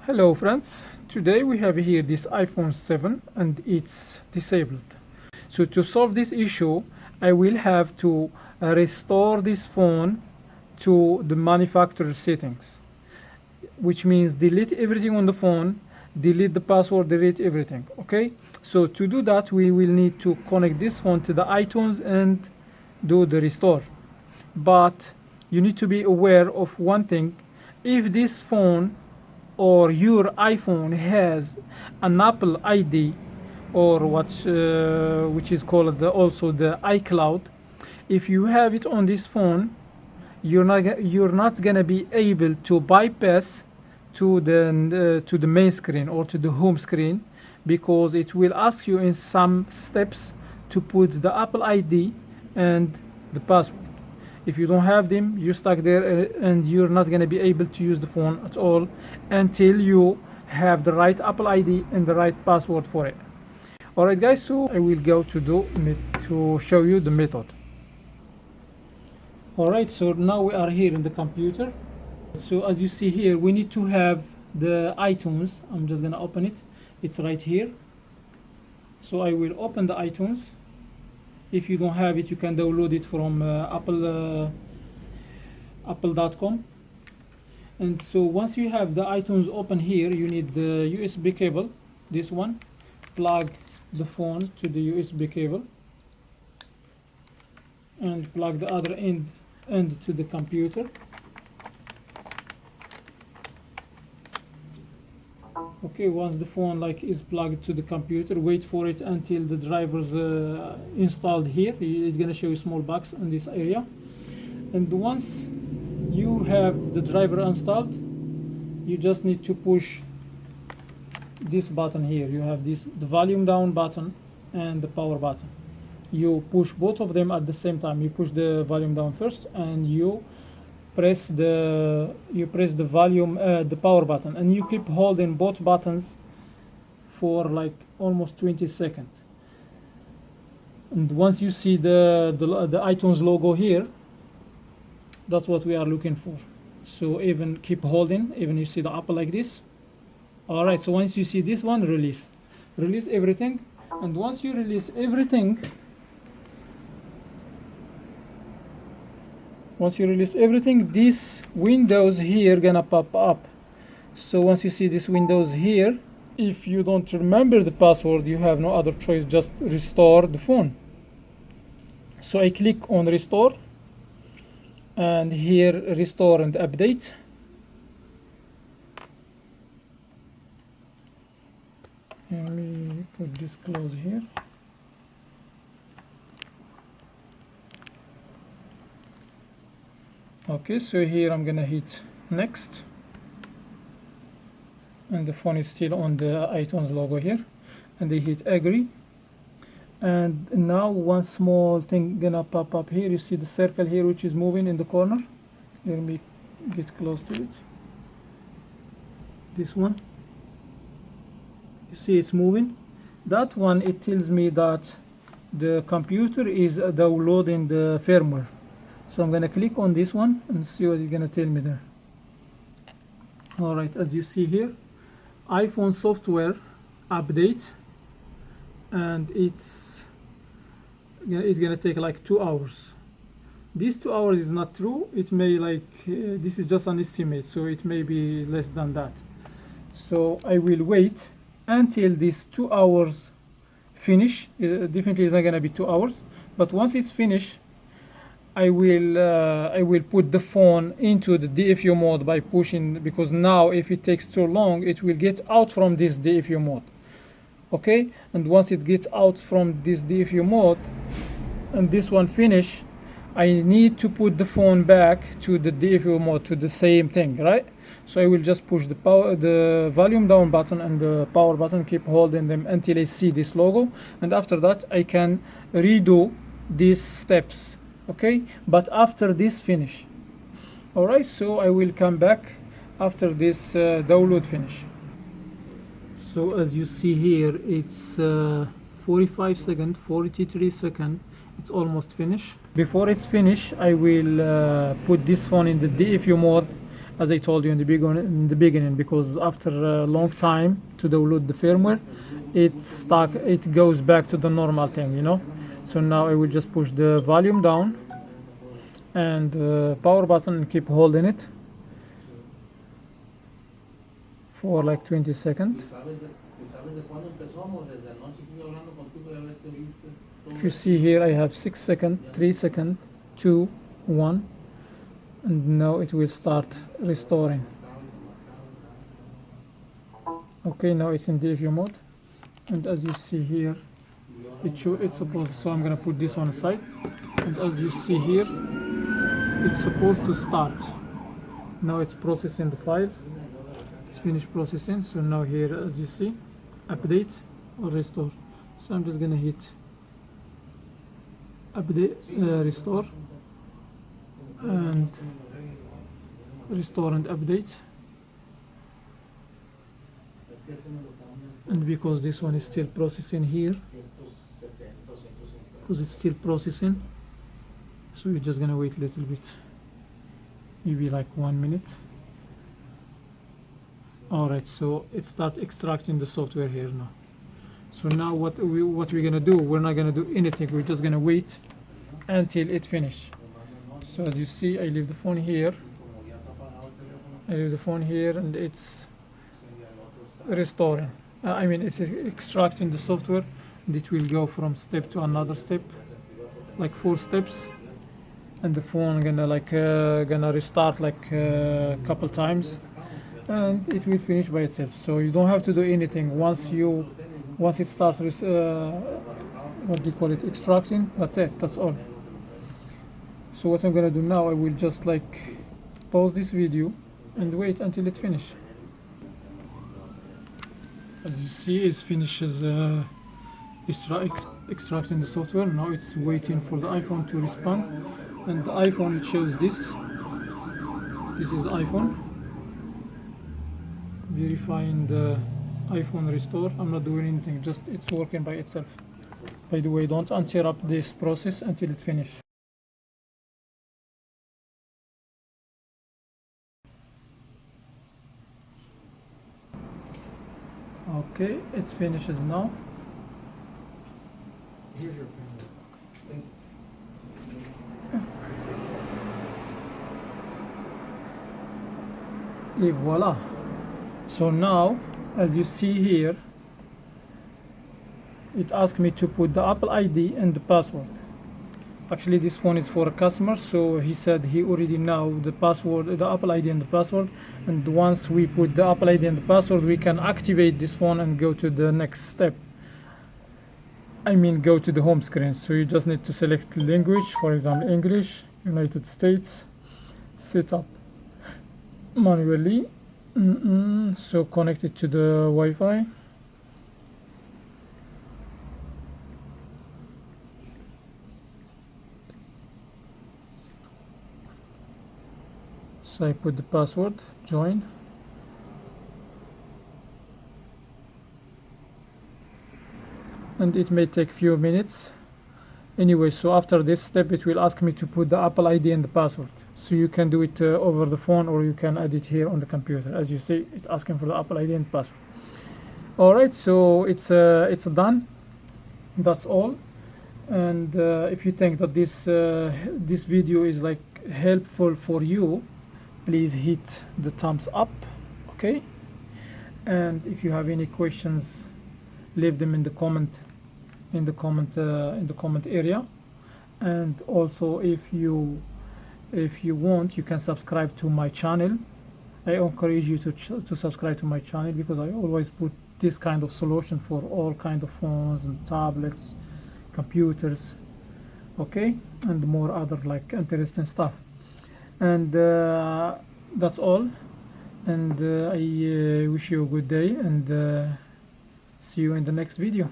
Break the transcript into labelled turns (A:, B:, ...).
A: Hello friends, today we have here this iPhone 7 and it's disabled. So to solve this issue, I will have to restore this phone to the manufacturer settings, which means delete everything on the phone, delete the password, delete everything. Okay, so to do that we will need to connect this phone to the iTunes and do the restore. But you need to be aware of one thing: if this phone or your iPhone has an Apple ID, or which is called also the iCloud, if you have it on this phone, you're not gonna be able to bypass to the main screen or to the home screen, because it will ask you in some steps to put the Apple ID and the password. If you don't have them, you're stuck there and you're not going to be able to use the phone at all until you have the right Apple ID and the right password for it. Alright guys, so I will go to show you the method. Alright, so now we are here in the computer. So as you see here, we need to have the iTunes. I'm just going to open it. It's right here. So I will open the iTunes. If you don't have it, you can download it from apple.com. And so once you have the iTunes open here, you need the USB cable, this one. Plug the phone to the USB cable and plug the other end to the computer. Okay, once the phone is plugged to the computer, wait for it until the driver's installed here. It's gonna show you small box in this area. And once you have the driver installed, you just need to push this button here. You have the volume down button and the power button. You push both of them at the same time. You push the volume down first and you press the volume the power button, and you keep holding both buttons for almost 20 seconds. And once you see the iTunes logo here, that's what we are looking for. So even keep holding, even you see the Apple like this. All right, so once you see this one, release everything. And once you release everything, these windows here gonna pop up. So once you see these windows here, if you don't remember the password, you have no other choice, just restore the phone. So I click on restore, and here restore and update. Let me put this close here. Okay, so here I'm gonna hit next, and the phone is still on the iTunes logo here, and I hit agree. And now one small thing gonna pop up here. You see the circle here which is moving in the corner. Let me get close to it. This one, you see it's moving. That one, it tells me that the computer is downloading the firmware. So I'm gonna click on this one and see what it's gonna tell me there. All right, as you see here, iPhone software update, and it's gonna take like 2 hours. This 2 hours is not true. It may this is just an estimate, so it may be less than that. So I will wait until these 2 hours finish. Definitely it's not gonna be 2 hours, but once it's finished, I will put the phone into the Dfu mode by pushing, because now if it takes too long, it will get out from this Dfu mode. Okay, and once it gets out from this Dfu mode and this one finish, I need to put the phone back to the Dfu mode, to the same thing, right? So I will just push the volume down button and the power button, keep holding them until I see this logo, and after that I can redo these steps. Okay, but after this finish. All right, so I will come back after this download finish. So as you see here, it's 45 seconds, 43 seconds. It's almost finished. Before it's finished, I will put this phone in the Dfu mode as I told you in the beginning, because after a long time to download the firmware, it goes back to the normal thing, you know. So now I will just push the volume down and power button and keep holding it for like 20 seconds. If you see here, I have 6 seconds, 3 seconds, 2, 1, and now it will start restoring. Okay, now it's in Dfu mode, and as you see here, it's supposed. So I'm gonna put this one aside, and as you see here, it's supposed to start. Now it's processing the file. It's finished processing. So now here, as you see, update or restore. So I'm just gonna hit update, restore, and restore and update. And because this one is still processing here, because it's still processing, so you're just gonna wait a little bit, maybe like 1 minute. Alright, so it starts extracting the software here now. So now what we're gonna do, we're not gonna do anything, we're just gonna wait until it finishes. So as you see, I leave the phone here, and it's restoring. It's extracting the software, and it will go from step to another step, like 4 steps, and the phone gonna restart like a couple times, and it will finish by itself. So you don't have to do anything. Once it starts what do you call it, extraction, that's it, that's all. So what I'm gonna do now, I will just like pause this video and wait until it finishes. As you see, it finishes extracting the software. Now it's waiting for the iPhone to respond, and the iPhone, it shows this is the iPhone verifying the iPhone restore. I'm not doing anything, just it's working by itself. By the way, don't interrupt this process until it finishes. Okay, it finishes now.
B: Here's your pen.
A: Et voila. So now, as you see here, it asked me to put the Apple ID and the password. Actually, this phone is for a customer, so he said he already know the password, the Apple ID and the password, and once we put the Apple ID and the password, we can activate this phone and go to the next step. Go to the home screen. So you just need to select language, for example English, United States, set up manually. So connect it to the Wi-Fi. So I put the password, join. And it may take few minutes. Anyway, so after this step, it will ask me to put the Apple ID and the password. So you can do it over the phone, or you can add it here on the computer. As you see, it's asking for the Apple ID and password. Alright, so it's done. That's all. And if you think that this video is like helpful for you, please hit the thumbs up, okay? And if you have any questions, leave them in the comment area. And also, if you want, you can subscribe to my channel. I encourage you to subscribe to my channel, because I always put this kind of solution for all kind of phones and tablets, computers, okay, and more other like interesting stuff. And that's all, and I wish you a good day, and see you in the next video.